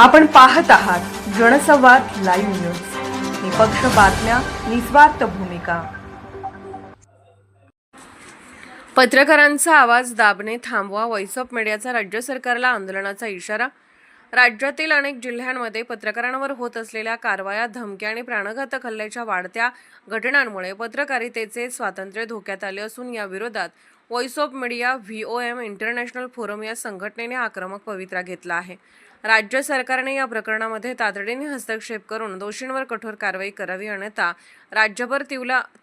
आपण पाहत आहात जनसंवाद लाईव्ह न्यूज, निपक्ष बातम्या, निस्वार्थ भूमिका. पत्रकारांचा आवाज दाबणे थांबवा, व्हॉइस ऑफ मीडियाचा राज्य सरकारला आंदोलनाचा इशारा. राज्यातील अनेक जिल्ह्यांमध्ये पत्रकारांवर होत असलेल्या कारवाया, धमक्या आणि प्राणघातक हल्ल्याच्या वाढत्या घटनांमुळे पत्रकारितेचे स्वातंत्र्य धोक्यात आले असून या विरोधात voice of media VOM international forum या संघटनेने आक्रमक पवित्रा घेतला आहे. राज्य सरकारने या प्रकरणामध्ये तातडीने हस्तक्षेप करून दोषींवर कठोर कारवाई करावी, अन्यथा राज्यभर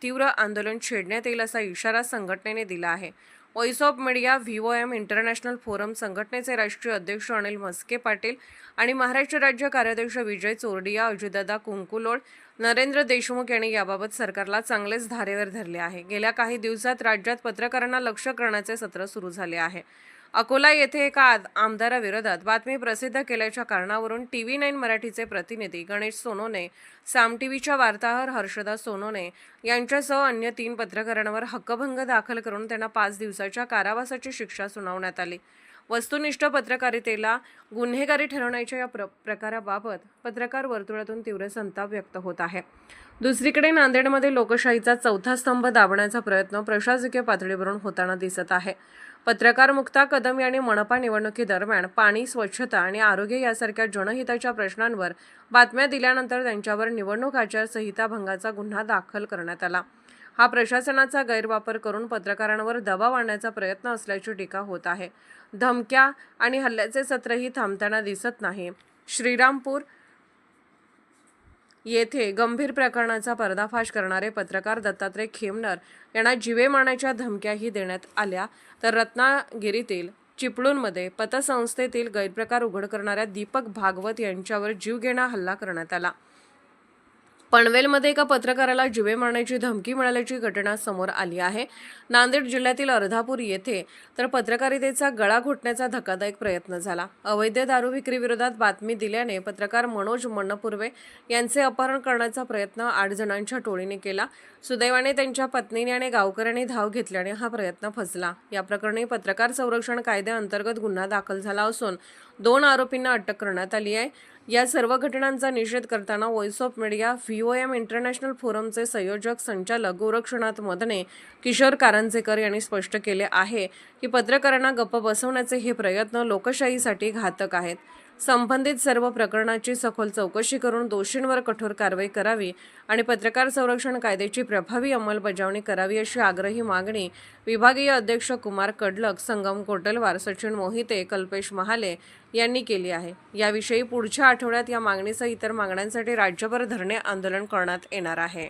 तीव्र आंदोलन छेडण्यात येईल असा इशारा संघटनेने दिला आहे. Voice of media VOM international forum संघटनेचे राष्ट्रीय अध्यक्ष अनिल म्हस्के पाटील आणि महाराष्ट्र राज्य कार्याध्यक्ष विजय चोरडिया, अजितदादा कुंकुलोड, नरेंद्र देशमुख यांनी याबाबत सरकारला चांगलेच धारेवर धरले आहे. गेल्या काही दिवसात राज्यात पत्रकारांना लक्ष्य करण्याचे सत्र सुरू झाले आहे. अकोला येथे एका आमदाराविरोधात बातमी प्रसिद्ध केल्याच्या कारणावरून TV9 मराठीचे प्रतिनिधी गणेश सोनोने, साम टीव्हीच्या वार्ताहर हर्षदा सोनोने यांच्यासह अन्य 3 पत्रकारांवर हक्कभंग दाखल करून त्यांना 5 दिवसाच्या कारावासाची शिक्षा सुनावण्यात आली. वस्तुनिष्ठ पत्रकारितेला गुन्हेगारी ठरवण्याच्या या प्रकाराबाबत पत्रकार वर्तुळातून तीव्र संताप व्यक्त होत आहे. दुसरीकडे नांदेडमध्ये लोकशाहीचा चौथा स्तंभ दाबण्याचा प्रयत्न प्रशासकीय पातळीवरून होताना दिसत आहे. पत्रकार मुक्ता कदम यांनी मनपा निवडणुकीदरम्यान पाणी, स्वच्छता आणि आरोग्य यासारख्या जनहिताच्या प्रश्नांवर बातम्या दिल्यानंतर त्यांच्यावर निवडणूक आचारसंहिता भंगाचा गुन्हा दाखल करण्यात आला. हा प्रशासनाचा गैरवापर करून पत्रकारांवर दबाव आणण्याचा प्रयत्न असल्याची टीका होत आहे. धमक्या आणि हल्ल्याचे सत्रही थांबताना दिसत नाही. श्रीरामपूर येथे गंभीर प्रकरणाचा पर्दाफाश करणारे पत्रकार दत्तात्रय खेमनर यांना जीवे मारण्याच्या धमक्याही देण्यात आल्या, तर रत्नागिरीतील चिपळूणमध्ये पतसंस्थेतील गैरप्रकार उघड करणाऱ्या दीपक भागवत यांच्यावर जीवघेणा हल्ला करण्यात आला. पनवेलमध्ये एका पत्रकाराला जीवे मारण्याची धमकी मिळाल्याची घटना समोर आली आहे. नांदेड जिल्ह्यातील अर्धापूर येथे तर पत्रकारितेचा गळा घोटण्याचा धक्कादायक प्रयत्न झाला. अवैध दारू विक्री विरोधात बातमी दिल्याने पत्रकार मनोज मन्नपुर्वे यांचे अपहरण करण्याचा प्रयत्न 8 जणांच्या टोळीने केला. सुदैवाने त्यांच्या पत्नीने आणि गावकऱ्यांनी धाव घेतल्याने हा प्रयत्न फसला. या प्रकरणी पत्रकार संरक्षण कायद्याअंतर्गत गुन्हा दाखल झाला असून 2 आरोपींना अटक करण्यात आली आहे. या सर्व घटनांचा निषेध करताना voice of media VOM international फोरमचे संयोजक संचालक गोरक्षनाथ मदने, किशोर कारंजेकर यांनी स्पष्ट केले आहे की पत्रकारांना गप्प बसवण्याचे हे प्रयत्न लोकशाहीसाठी घातक आहेत. संबंधित सर्व प्रकरणाची सखोल चौकशी करून दोषींवर कठोर कारवाई करावी आणि पत्रकार संरक्षण कायद्याची प्रभावी अंमलबजावणी करावी अशी आग्रही मागणी विभागीय अध्यक्ष कुमार कडलक, संगम कोटलवार, सचिन मोहिते, कल्पेश महाले यांनी केली आहे. याविषयी पुढच्या आठवड्यात या मागणीसह इतर मागण्यांसाठी राज्यभर धरणे आंदोलन करण्यात येणार आहे.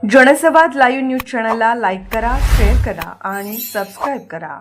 जनसंवाद लाईव्ह न्यूज चॅनलला लाईक करा, शेअर करा आणि सबस्क्राईब करा.